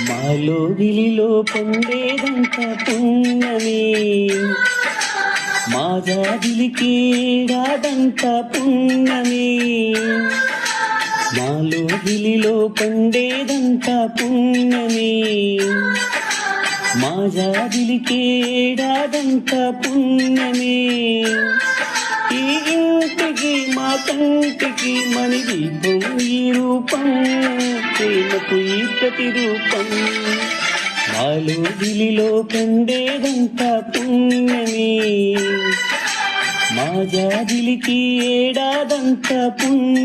మాలో గిలిలో పొందేదంత పుణ్యమే, మా జాబిలికి ఏడాదంత పుణ్యమే. మాలో గిలిలో పొందేదంత పుణ్యమే, మా జాబిలికి ఏడాదంత పుణ్యమే. ఈ ఇంటికి మా కంటికి మణి దీపం ఈ రూపం, ప్రేమకు ఈ ప్రతిరూపం. మాలో గిలిలో పండేదంత పుణ్యమే, మా జాబిలికి ఏడాదంత పుణ్యం.